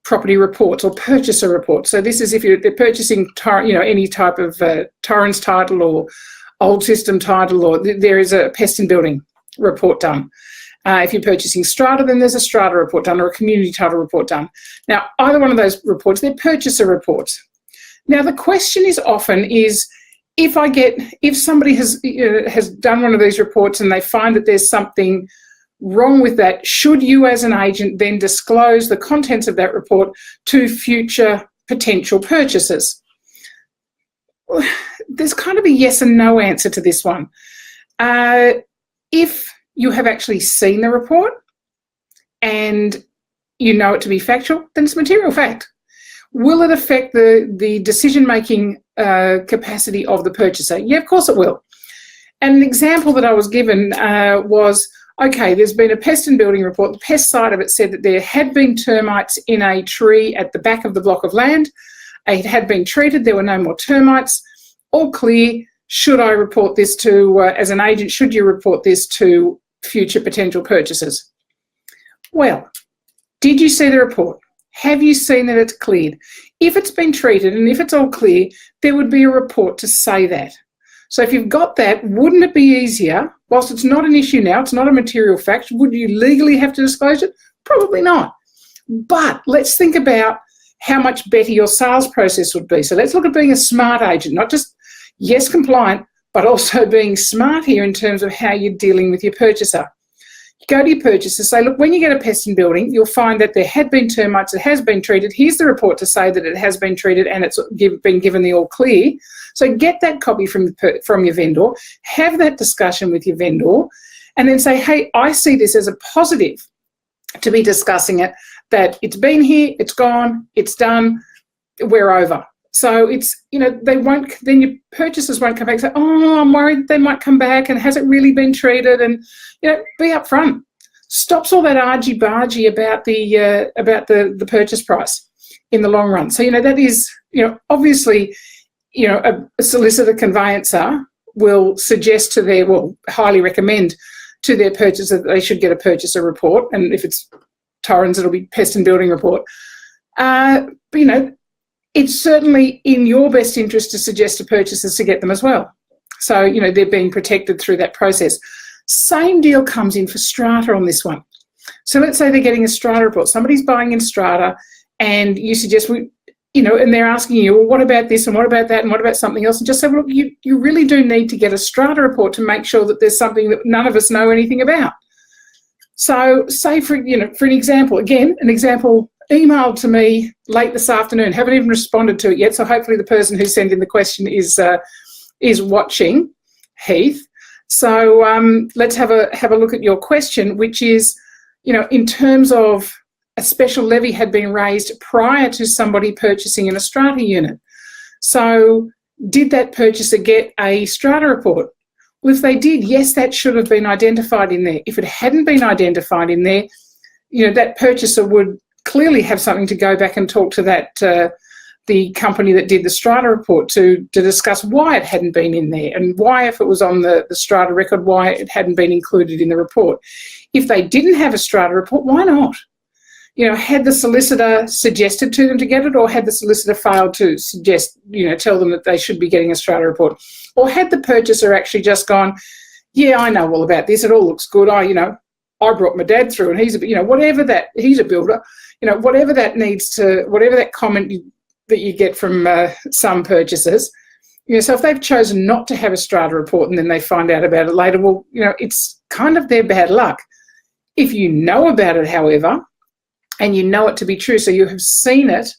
property reports or purchaser reports. So this is if they're purchasing, any type of Torrens title or old system title, or there is a pest and building report done. If you're purchasing Strata, then there's a Strata report done or a community title report done. Now, either one of those reports, they're purchaser reports. Now, the question is often is, if somebody has done one of these reports and they find that there's something wrong with that, should you as an agent then disclose the contents of that report to future potential purchasers? There's kind of a yes and no answer to this one. If you have actually seen the report and you know it to be factual, then it's material fact. Will it affect the decision-making capacity of the purchaser? Yeah, of course it will. And an example that I was given was, okay, there's been a pest and building report. The pest side of it said that there had been termites in a tree at the back of the block of land. It had been treated. There were no more termites. All clear. Should I report this to, as an agent, should you report this to future potential purchasers? Well, did you see the report? Have you seen that it's cleared? If it's been treated and if it's all clear, there would be a report to say that. So if you've got that, wouldn't it be easier, whilst it's not an issue now, it's not a material fact, would you legally have to disclose it? Probably not. But let's think about how much better your sales process would be. So let's look at being a smart agent, not just, yes, compliant, but also being smart here in terms of how you're dealing with your purchaser. You go to your purchaser, say, look, when you get a pest and building, you'll find that there had been termites, it has been treated. Here's the report to say that it has been treated and it's been given the all clear. So get that copy from your vendor, have that discussion with your vendor, and then say, hey, I see this as a positive to be discussing it, that it's been here, it's gone, it's done, we're over. So it's, they won't, then your purchasers won't come back and say, oh, I'm worried they might come back and has it really been treated? And, be upfront. Stops all that argy-bargy about the purchase price in the long run. So, that is, obviously, a solicitor conveyancer will suggest to highly recommend to their purchaser that they should get a purchaser report. And if it's Torrens, it'll be pest and building report. But, it's certainly in your best interest to suggest to purchasers to get them as well. So, they're being protected through that process. Same deal comes in for Strata on this one. So let's say they're getting a Strata report. Somebody's buying in Strata and you suggest, and they're asking you, well, what about this and what about that and what about something else? And just say, well, look, you really do need to get a Strata report to make sure that there's something that none of us know anything about. So say for an example, again, an example emailed to me late this afternoon, haven't even responded to it yet. So hopefully the person who sent in the question is watching, Heath. So let's have a look at your question, which is, in terms of a special levy had been raised prior to somebody purchasing in a Strata unit. So did that purchaser get a Strata report? Well, if they did, yes, that should have been identified in there. If it hadn't been identified in there, that purchaser would clearly have something to go back and talk to that the company that did the Strata report to discuss why it hadn't been in there and why, if it was on the Strata record, why it hadn't been included in the report. If they didn't have a Strata report, why not? Had the solicitor suggested to them to get it, or had the solicitor failed to suggest, tell them that they should be getting a Strata report? Or had the purchaser actually just gone, yeah, I know all about this, it all looks good, I brought my dad through and he's a builder, whatever that comment that you get from some purchasers, so if they've chosen not to have a Strata report and then they find out about it later, well, it's kind of their bad luck. If you know about it, however, and you know it to be true, so you have seen it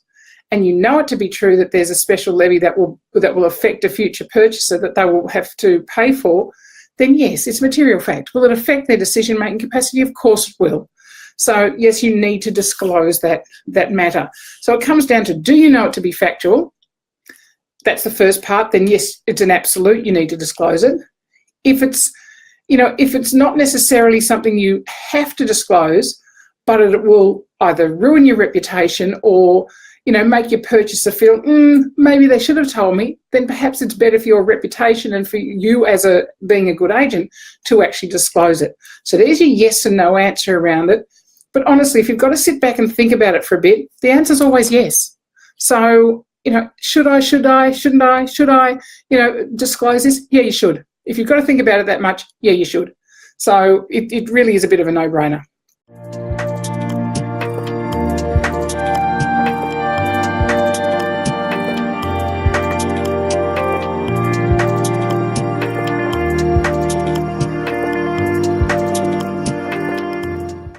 and you know it to be true that there's a special levy that will affect a future purchaser that they will have to pay for, then yes, it's material fact. Will it affect their decision-making capacity? Of course it will. So yes, you need to disclose that matter. So it comes down to, do you know it to be factual? That's the first part. Then yes, it's an absolute, you need to disclose it. If it's not necessarily something you have to disclose, but it will either ruin your reputation or, make your purchaser feel, maybe they should have told me, then perhaps it's better for your reputation and for you as being a good agent to actually disclose it. So there's your yes and no answer around it. But honestly, if you've got to sit back and think about it for a bit, the answer's always yes. So, should I, shouldn't I, should I, disclose this? Yeah, you should. If you've got to think about it that much, yeah, you should. So it really is a bit of a no-brainer.